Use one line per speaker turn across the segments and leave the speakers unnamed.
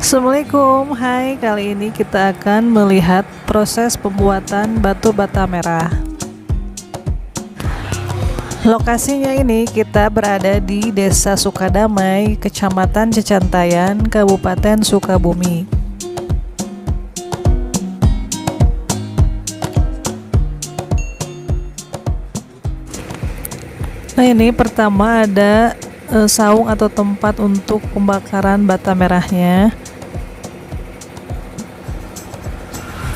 Assalamualaikum, hai, kali ini kita akan melihat proses pembuatan batu bata merah. Lokasinya ini kita berada di Desa Sukadamai, Kecamatan Cicantayan, Kabupaten Sukabumi. Nah, ini pertama ada saung atau tempat untuk pembakaran bata merahnya.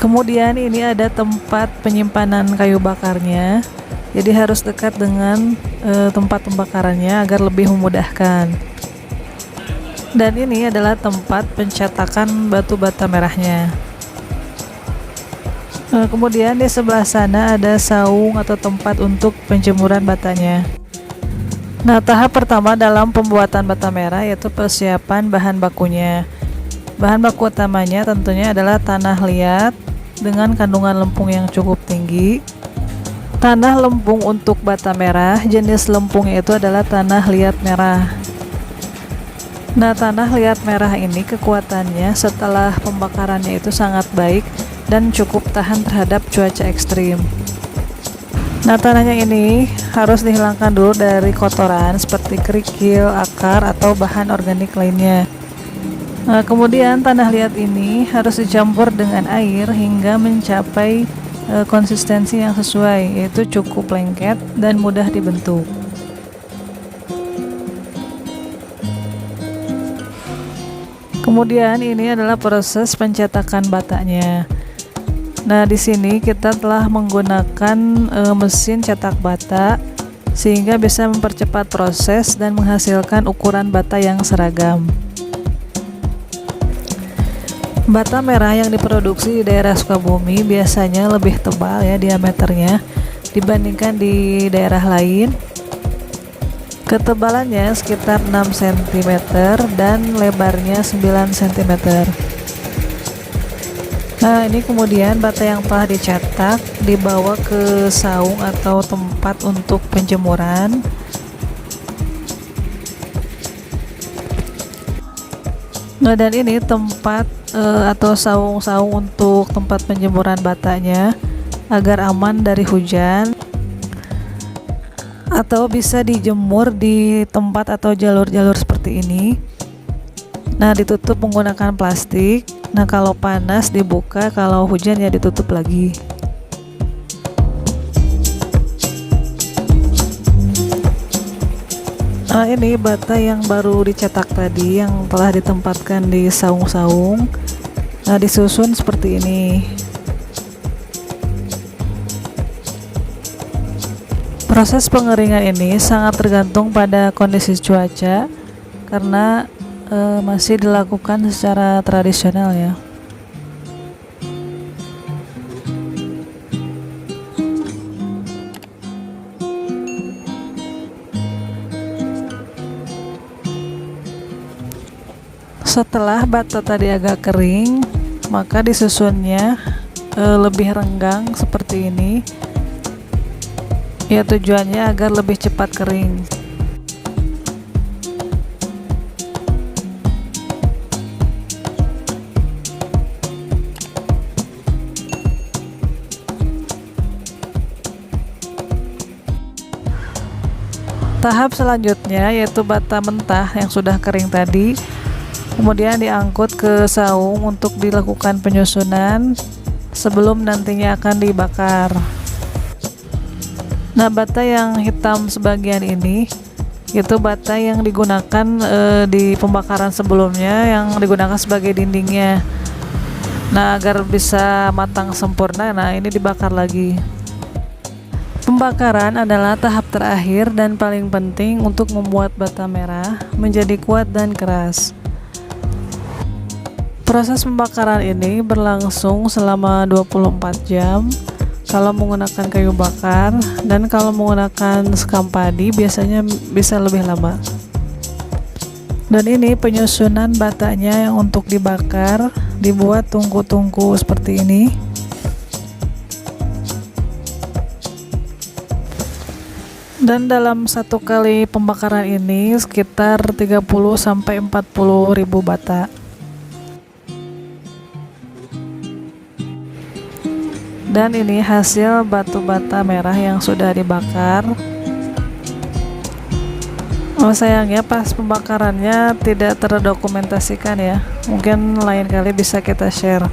Kemudian ini ada tempat penyimpanan kayu bakarnya, jadi harus dekat dengan tempat pembakarannya agar lebih memudahkan. Dan ini adalah tempat pencetakan batu bata merahnya. Kemudian di sebelah sana ada saung atau tempat untuk penjemuran batanya. Nah, tahap pertama dalam pembuatan bata merah yaitu persiapan bahan bakunya. Bahan baku utamanya tentunya adalah tanah liat dengan kandungan lempung yang cukup tinggi. Tanah lempung untuk bata merah, jenis lempungnya itu adalah tanah liat merah. Nah, tanah liat merah ini kekuatannya setelah pembakarannya itu sangat baik dan cukup tahan terhadap cuaca ekstrim. Nah, tanahnya ini harus dihilangkan dulu dari kotoran seperti kerikil, akar, atau bahan organik lainnya. Nah, kemudian tanah liat ini harus dicampur dengan air hingga mencapai konsistensi yang sesuai, yaitu cukup lengket dan mudah dibentuk. Kemudian ini adalah proses pencetakan batanya. Nah, di sini kita telah menggunakan mesin cetak bata sehingga bisa mempercepat proses dan menghasilkan ukuran bata yang seragam. Bata merah yang diproduksi di daerah Sukabumi biasanya lebih tebal ya diameternya dibandingkan di daerah lain. Ketebalannya sekitar 6 cm dan lebarnya 9 cm. Nah, ini kemudian bata yang telah dicetak dibawa ke saung atau tempat untuk penjemuran. Nah, dan ini tempat atau saung-saung untuk tempat penjemuran batanya agar aman dari hujan, atau bisa dijemur di tempat atau jalur-jalur seperti ini. Nah, ditutup menggunakan plastik. Nah, kalau panas dibuka, kalau hujan ya ditutup lagi. Nah, ini bata yang baru dicetak tadi yang telah ditempatkan di saung-saung. Nah, disusun seperti ini. Proses pengeringan ini sangat tergantung pada kondisi cuaca karena masih dilakukan secara tradisional ya. Setelah bata tadi agak kering, maka disusunnya lebih renggang seperti ini. Ya, tujuannya agar lebih cepat kering. Tahap selanjutnya yaitu bata mentah yang sudah kering tadi, kemudian diangkut ke saung untuk dilakukan penyusunan sebelum nantinya akan dibakar. Nah, bata yang hitam sebagian ini itu bata yang digunakan di pembakaran sebelumnya, yang digunakan sebagai dindingnya. Nah, agar bisa matang sempurna, nah ini dibakar lagi. Pembakaran adalah tahap terakhir dan paling penting untuk membuat bata merah menjadi kuat dan keras. Proses pembakaran ini berlangsung selama 24 jam kalau menggunakan kayu bakar, dan kalau menggunakan sekam padi biasanya bisa lebih lama. Dan ini penyusunan batanya yang untuk dibakar dibuat tungku-tungku seperti ini. Dan dalam satu kali pembakaran ini sekitar 30 sampai 40 ribu bata. Dan ini hasil batu bata merah yang sudah dibakar. Oh, sayangnya pas pembakarannya tidak terdokumentasikan ya. Mungkin lain kali bisa kita share.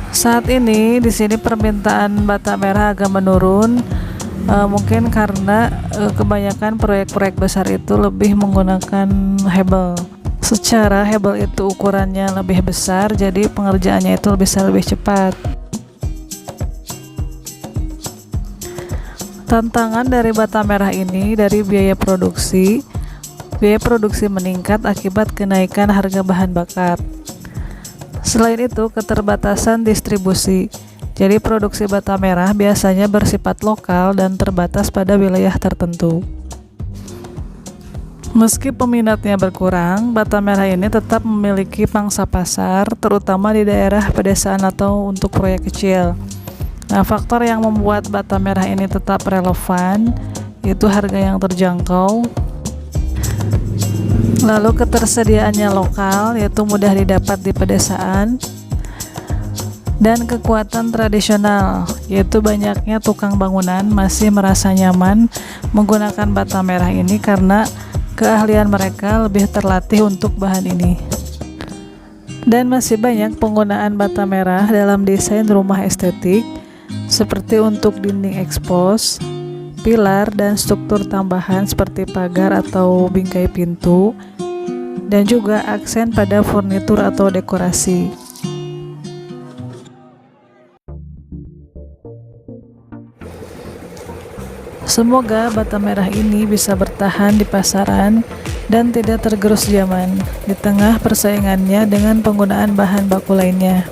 Saat ini di sini permintaan bata merah agak menurun. Mungkin karena kebanyakan proyek-proyek besar itu lebih menggunakan hebel. Secara hebel itu ukurannya lebih besar, jadi pengerjaannya itu bisa lebih cepat. Tantangan dari bata merah ini dari biaya produksi. Biaya produksi meningkat akibat kenaikan harga bahan bakar. Selain itu, keterbatasan distribusi. Jadi produksi bata merah biasanya bersifat lokal dan terbatas pada wilayah tertentu. Meski peminatnya berkurang, bata merah ini tetap memiliki pangsa pasar, terutama di daerah pedesaan atau untuk proyek kecil. Nah, faktor yang membuat bata merah ini tetap relevan yaitu harga yang terjangkau, lalu ketersediaannya lokal yaitu mudah didapat di pedesaan, dan kekuatan tradisional yaitu banyaknya tukang bangunan masih merasa nyaman menggunakan bata merah ini karena keahlian mereka lebih terlatih untuk bahan ini. Dan masih banyak penggunaan bata merah dalam desain rumah estetik seperti untuk dinding ekspos, pilar, dan struktur tambahan seperti pagar atau bingkai pintu, dan juga aksen pada furnitur atau dekorasi. Semoga bata merah ini bisa bertahan di pasaran dan tidak tergerus zaman di tengah persaingannya dengan penggunaan bahan baku lainnya.